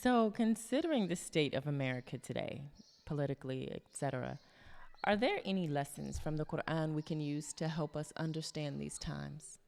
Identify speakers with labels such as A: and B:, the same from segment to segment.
A: So, considering the state of America today, politically, etc., are there any lessons from the Quran we can use to help us understand these times?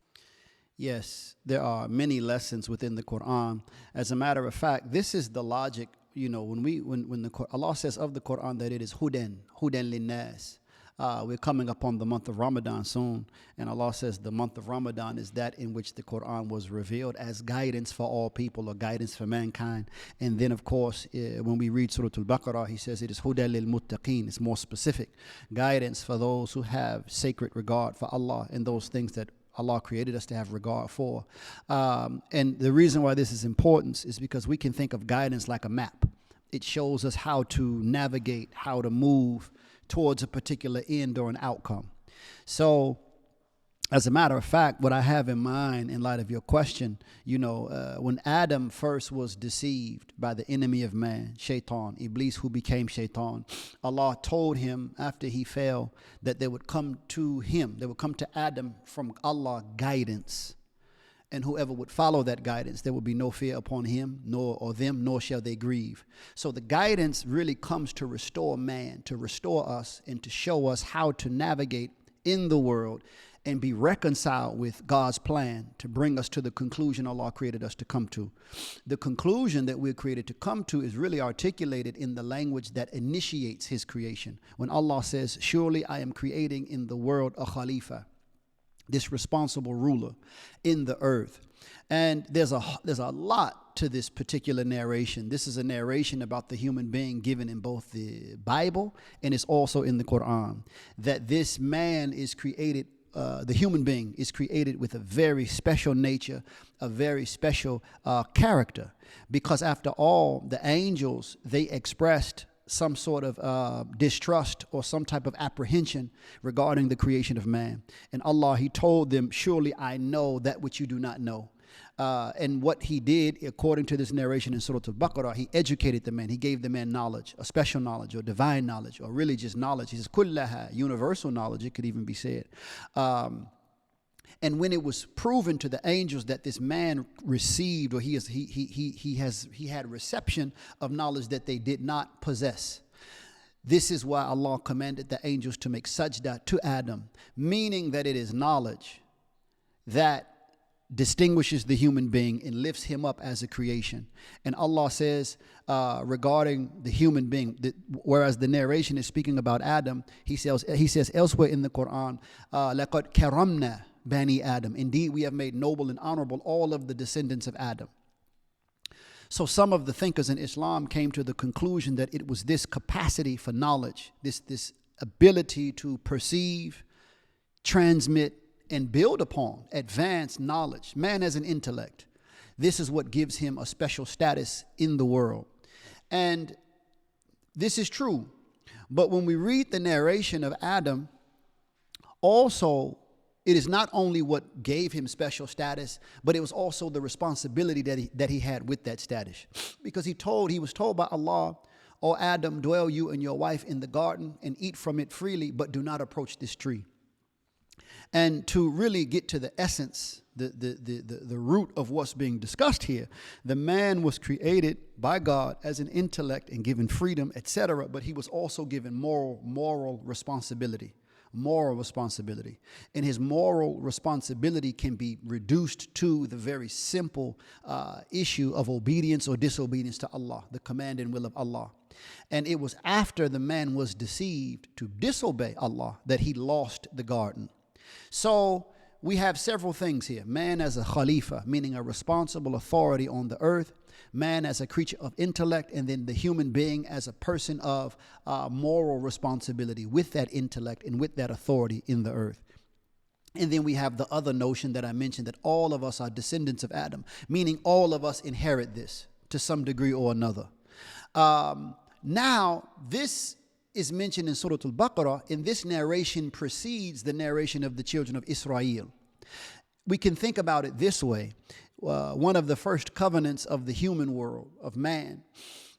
B: Yes, there are many lessons within the Quran. As a matter of fact, this is the logic. When Allah says of the Quran that it is hudan linnas. We're coming upon the month of Ramadan soon, and Allah says the month of Ramadan is that in which the Quran was revealed as guidance for all people, or guidance for mankind. And then, of course, when we read Surah Al-Baqarah, He says it is hudan lil muttaqeen. It's more specific, guidance for those who have sacred regard for Allah and those things that Allah created us to have regard for. And the reason why this is important is because we can think of guidance like a map. It shows us how to navigate, how to move towards a particular end or an outcome. So, as a matter of fact, what I have in mind in light of your question, when Adam first was deceived by the enemy of man, Shaytan, Iblis, who became Shaytan, Allah told him after he fell that there would come to Adam from Allah guidance. And whoever would follow that guidance, there would be no fear upon him, nor shall they grieve. So the guidance really comes to restore man, to restore us, and to show us how to navigate in the world and be reconciled with God's plan to bring us to the conclusion Allah created us to come to. The conclusion that we're created to come to is really articulated in the language that initiates His creation. When Allah says, "Surely I am creating in the world a Khalifa," this responsible ruler in the earth. And there's a lot to this particular narration. This is a narration about the human being given in both the Bible and it's also in the Quran. That this man is created, the human being is created with a very special nature, a very special character. Because after all, the angels, they expressed some sort of distrust or some type of apprehension regarding the creation of man. And Allah, He told them, "Surely I know that which you do not know." And what He did, according to this narration in Surah Al-Baqarah, He educated the man. He gave the man knowledge, a special knowledge or divine knowledge or really just knowledge. He says, "Kullaha," universal knowledge, it could even be said. And when it was proven to the angels that this man received, or he had reception of knowledge that they did not possess, this is why Allah commanded the angels to make sajda to Adam, meaning that it is knowledge that distinguishes the human being and lifts him up as a creation. And Allah says regarding the human being, whereas the narration is speaking about Adam, He says elsewhere in the Quran, "Laqad karamna Bani Adam." Indeed, we have made noble and honorable all of the descendants of Adam. So some of the thinkers in Islam came to the conclusion that it was this capacity for knowledge, this ability to perceive, transmit, and build upon advanced knowledge. Man as an intellect. This is what gives him a special status in the world. And this is true. But when we read the narration of Adam, also, it is not only what gave him special status, but it was also the responsibility that he had with that status. Because he was told by Allah, "O Adam, dwell you and your wife in the garden and eat from it freely, but do not approach this tree." And to really get to the essence, the root of what's being discussed here, the man was created by God as an intellect and given freedom, etc., but he was also given moral responsibility. And his moral responsibility can be reduced to the very simple issue of obedience or disobedience to Allah, the command and will of Allah. And it was after the man was deceived to disobey Allah that he lost the garden. So we have several things here. Man as a Khalifa, meaning a responsible authority on the earth. Man as a creature of intellect, and then the human being as a person of moral responsibility with that intellect and with that authority in the earth. And then we have the other notion that I mentioned, that all of us are descendants of Adam, meaning all of us inherit this to some degree or another. Now, this is mentioned in Surah Al-Baqarah, and this narration precedes the narration of the children of Israel. We can think about it this way. One of the first covenants of the human world, of man,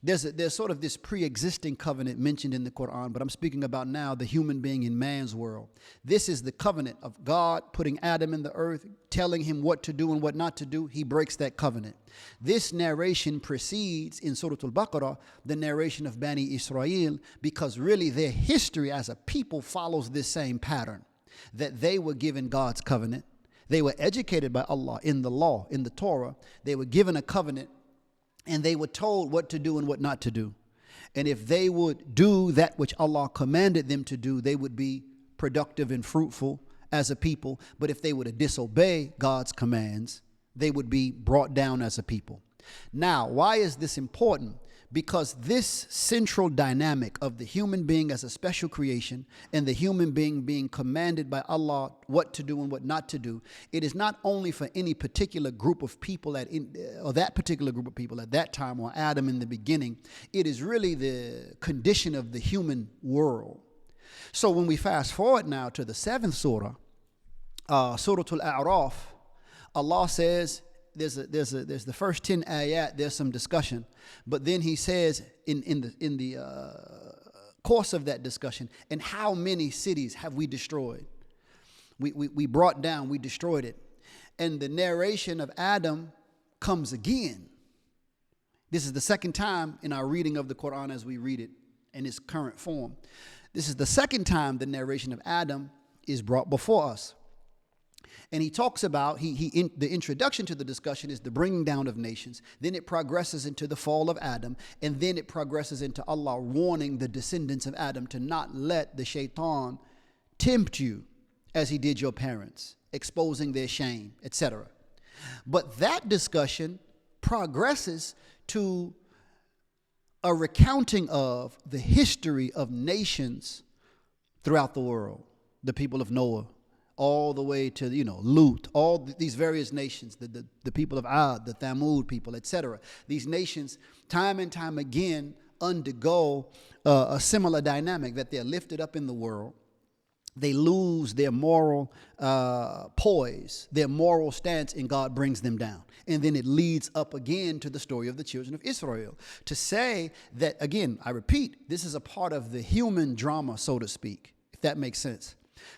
B: There's sort of this pre-existing covenant mentioned in the Quran, but I'm speaking about now the human being in man's world. This is the covenant of God putting Adam in the earth, telling him what to do and what not to do. He breaks that covenant. This narration precedes in Surah Al-Baqarah the narration of Bani Israel, because really their history as a people follows this same pattern, that they were given God's covenant. They were educated by Allah in the law, in the Torah. They were given a covenant, and they were told what to do and what not to do. And if they would do that which Allah commanded them to do, they would be productive and fruitful as a people. But if they were to disobey God's commands, they would be brought down as a people. Now, why is this important? Because this central dynamic of the human being as a special creation and the human being being commanded by Allah what to do and what not to do, it is not only for any particular group of people or that particular group of people at that time, or Adam in the beginning. It is really the condition of the human world. So when we fast forward now to the 7th surah, Surah Al-A'raf, Allah says, there's the first 10 ayat, there's some discussion, but then he says in the course of that discussion, and how many cities have we destroyed? We brought down, we destroyed it. And the narration of Adam comes again. This is the second time in our reading of the Quran as we read it in its current form. This is the second time the narration of Adam is brought before us. And he talks about, the introduction to the discussion is the bringing down of nations. Then it progresses into the fall of Adam. And then it progresses into Allah warning the descendants of Adam to not let the Shaytan tempt you as he did your parents, exposing their shame, etc. But that discussion progresses to a recounting of the history of nations throughout the world. The people of Noah, all the way to, Lut, all these various nations, the people of Ad, the Thamud people, etc. These nations, time and time again, undergo a similar dynamic, that they're lifted up in the world. They lose their moral poise, their moral stance, and God brings them down. And then it leads up again to the story of the children of Israel. To say that, again, I repeat, this is a part of the human drama, so to speak, if that makes sense.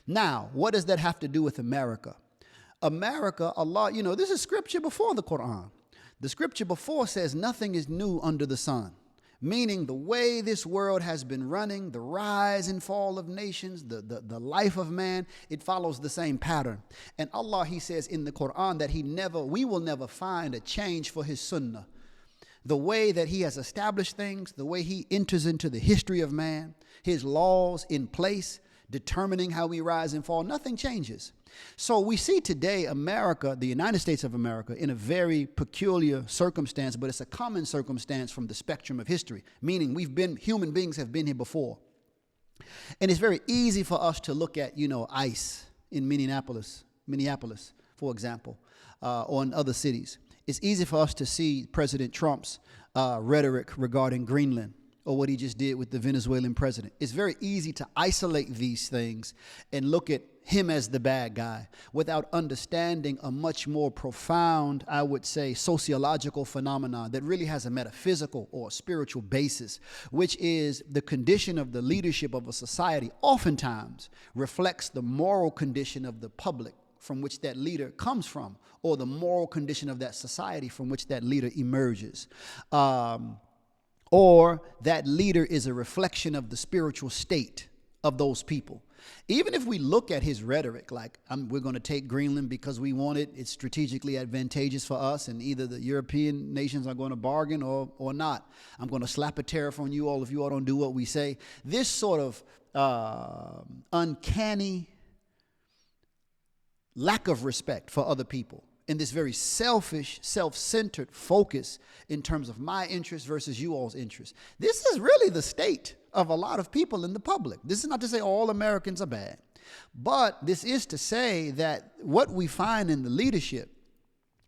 B: Now, what does that have to do with America? America, Allah, this is scripture before the Quran. The scripture before says nothing is new under the sun, meaning the way this world has been running, the rise and fall of nations, the life of man, it follows the same pattern. And Allah, he says in the Quran that we will never find a change for his sunnah. The way that he has established things, the way he enters into the history of man, his laws in place, determining how we rise and fall, nothing changes. So we see today America, the United States of America, in a very peculiar circumstance, but it's a common circumstance from the spectrum of history, meaning human beings have been here before. And it's very easy for us to look at, ICE in Minneapolis, for example, or in other cities. It's easy for us to see President Trump's rhetoric regarding Greenland, or what he just did with the Venezuelan president. It's very easy to isolate these things and look at him as the bad guy without understanding a much more profound, I would say, sociological phenomenon that really has a metaphysical or a spiritual basis, which is the condition of the leadership of a society oftentimes reflects the moral condition of the public from which that leader comes from, or the moral condition of that society from which that leader emerges. Or that leader is a reflection of the spiritual state of those people. Even if we look at his rhetoric, like we're going to take Greenland because we want it, it's strategically advantageous for us, and either the European nations are going to bargain or not. I'm going to slap a tariff on you all if you all don't do what we say. This sort of uncanny lack of respect for other people, and this very selfish, self-centered focus in terms of my interest versus you all's interest. This is really the state of a lot of people in the public. This is not to say all Americans are bad, but this is to say that what we find in the leadership,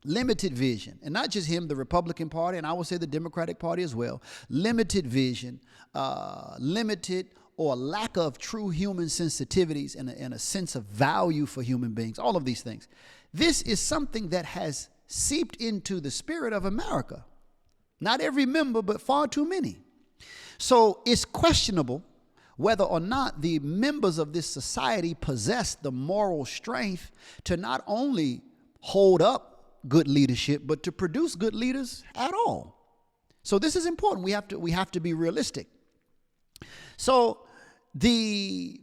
B: limited vision, and not just him, the Republican Party, and I would say the Democratic Party as well, limited vision, limited or lack of true human sensitivities and a sense of value for human beings, all of these things. This is something that has seeped into the spirit of America. Not every member, but far too many. So it's questionable whether or not the members of this society possess the moral strength to not only hold up good leadership, but to produce good leaders at all. So this is important. We have to be realistic. So the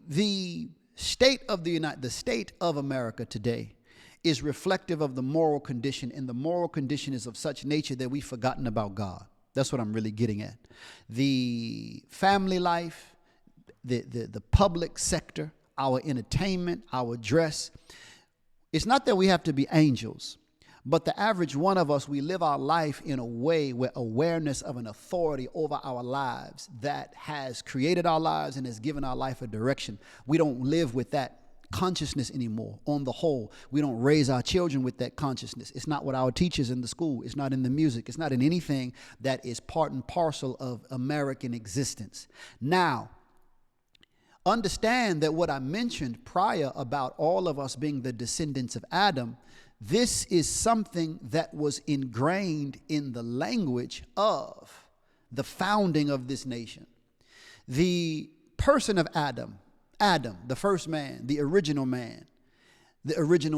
B: state of America today is reflective of the moral condition, and the moral condition is of such nature that we've forgotten about God. That's what I'm really getting at. The family life, the public sector, our entertainment, our dress. It's not that we have to be angels, but the average one of us, we live our life in a way where awareness of an authority over our lives that has created our lives and has given our life a direction. We don't live with that consciousness anymore. On the whole, we don't raise our children with that consciousness. It's not what our teachers in the school. It's not in the music. It's not in anything that is part and parcel of American existence. Now, understand that what I mentioned prior about all of us being the descendants of Adam, this is something that was ingrained in the language of the founding of this nation. The person of Adam, the first man, the original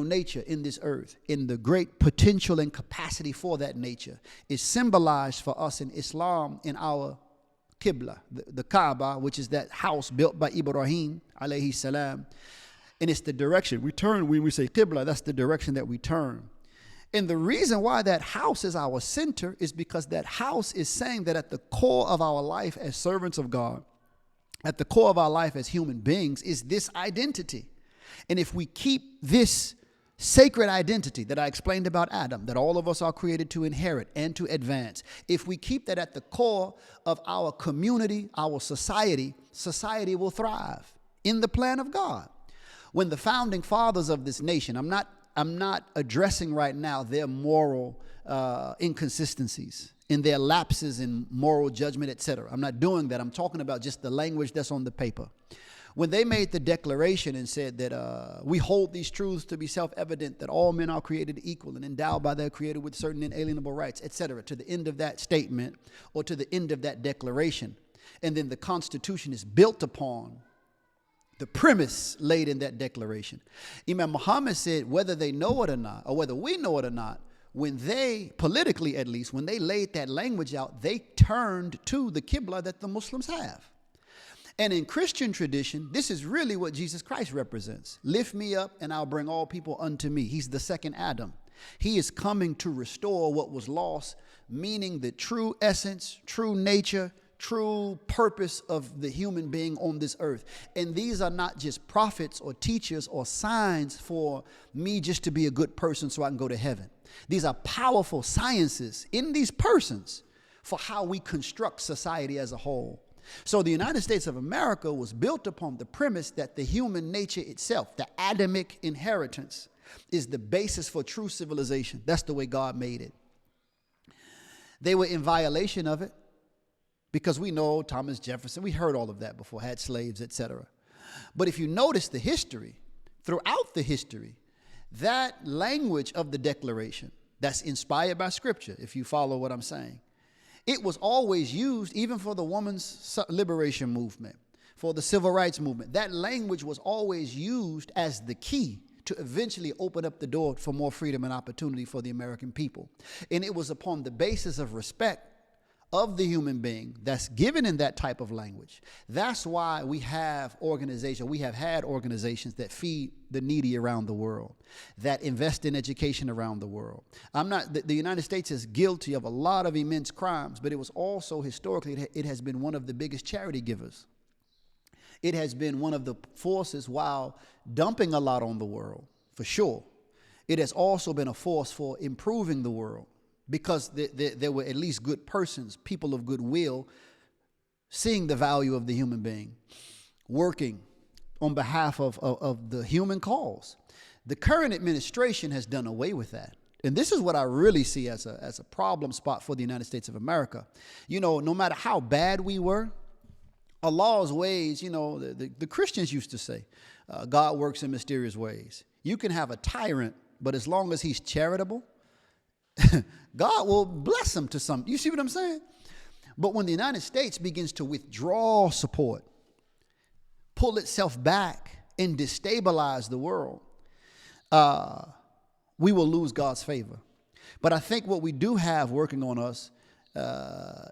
B: nature in this earth, in the great potential and capacity for that nature, is symbolized for us in Islam in our Qibla, the Kaaba, which is that house built by Ibrahim alayhi salam. And it's the direction we turn when we say Qibla. That's the direction that we turn. And the reason why that house is our center is because that house is saying that at the core of our life as servants of God, at the core of our life as human beings, is this identity. And if we keep this sacred identity that I explained about Adam, that all of us are created to inherit and to advance, if we keep that at the core of our community, our society, society will thrive in the plan of God. When the founding fathers of this nation, I'm not addressing right now their moral inconsistencies, in their lapses in moral judgment, etc. I'm not doing that. I'm talking about just the language that's on the paper. When they made the declaration and said that we hold these truths to be self-evident, that all men are created equal and endowed by their Creator with certain inalienable rights, etc., to the end of that statement or to the end of that declaration, and then the Constitution is built upon the premise laid in that declaration. Imam Muhammad said, whether they know it or not, or whether we know it or not, when they, politically at least, when they laid that language out, they turned to the Qibla that the Muslims have. And in Christian tradition, this is really what Jesus Christ represents. Lift me up and I'll bring all people unto me. He's the second Adam. He is coming to restore what was lost, meaning the true essence, true nature, true purpose of the human being on this earth. And these are not just prophets or teachers or signs for me just to be a good person so I can go to heaven. These are powerful sciences in these persons for how we construct society as a whole. So the United States of America was built upon the premise that the human nature itself, the Adamic inheritance, is the basis for true civilization. That's the way God made it. They were in violation of it because we know Thomas Jefferson, we heard all of that before, had slaves, etc. But if you notice the history, throughout the history, that language of the Declaration that's inspired by Scripture, if you follow what I'm saying, it was always used even for the women's liberation movement, for the civil rights movement. That language was always used as the key to eventually open up the door for more freedom and opportunity for the American people. And it was upon the basis of respect of the human being that's given in that type of language. That's why we have we have had organizations that feed the needy around the world, that invest in education around the world. The United States is guilty of a lot of immense crimes, but it was also historically, it has been one of the biggest charity givers. It has been one of the forces, while dumping a lot on the world, for sure, it has also been a force for improving the world. Because there were at least good persons, people of goodwill, seeing the value of the human being, working on behalf of the human cause. The current administration has done away with that. And this is what I really see as a problem spot for the United States of America. You know, no matter how bad we were, Allah's ways, you know, the Christians used to say, God works in mysterious ways. You can have a tyrant, but as long as he's charitable, God will bless them to some. You see what I'm saying? But when the United States begins to withdraw support, pull itself back, and destabilize the world, we will lose God's favor. But I think what we do have working on us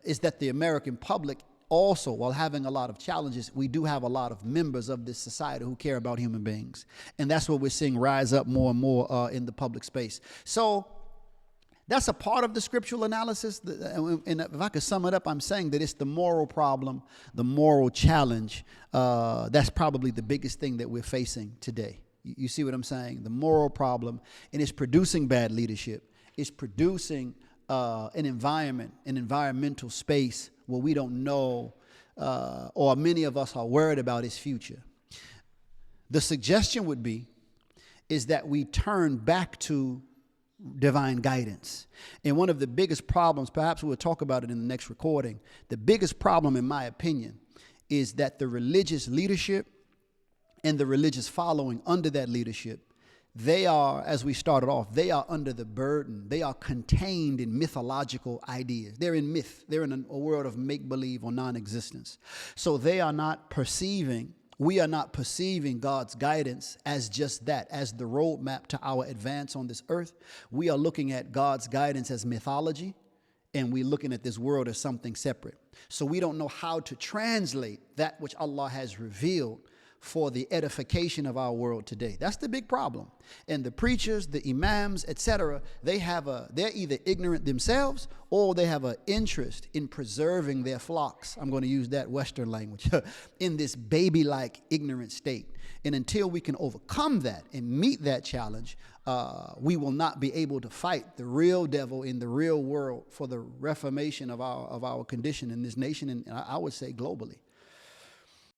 B: is that the American public also, while having a lot of challenges, we do have a lot of members of this society who care about human beings. And that's what we're seeing rise up more and more in the public space. So that's a part of the scriptural analysis. And if I could sum it up, I'm saying that it's the moral problem, the moral challenge. That's probably the biggest thing that we're facing today. You see what I'm saying? The moral problem, and it's producing bad leadership. It's producing an environment, an environmental space where we don't know, or many of us are worried about its future. The suggestion would be is that we turn back to divine guidance. And one of the biggest problems, perhaps we'll talk about it in the next recording, the biggest problem, in my opinion, is that the religious leadership and the religious following under that leadership, they are, as we started off, they are under the burden. They are contained in mythological ideas. They're in myth. They're in a world of make-believe or non-existence. So they are not perceiving, we are not perceiving God's guidance as just that, as the roadmap to our advance on this earth. We are looking at God's guidance as mythology, and we're looking at this world as something separate. So we don't know how to translate that which Allah has revealed for the edification of our world today. That's the big problem. And the preachers, the imams, etc., they're either ignorant themselves or they have an interest in preserving their flocks. I'm going to use that Western language in this baby-like ignorant state. And until we can overcome that and meet that challenge, we will not be able to fight the real devil in the real world for the reformation of our condition in this nation, and I would say globally.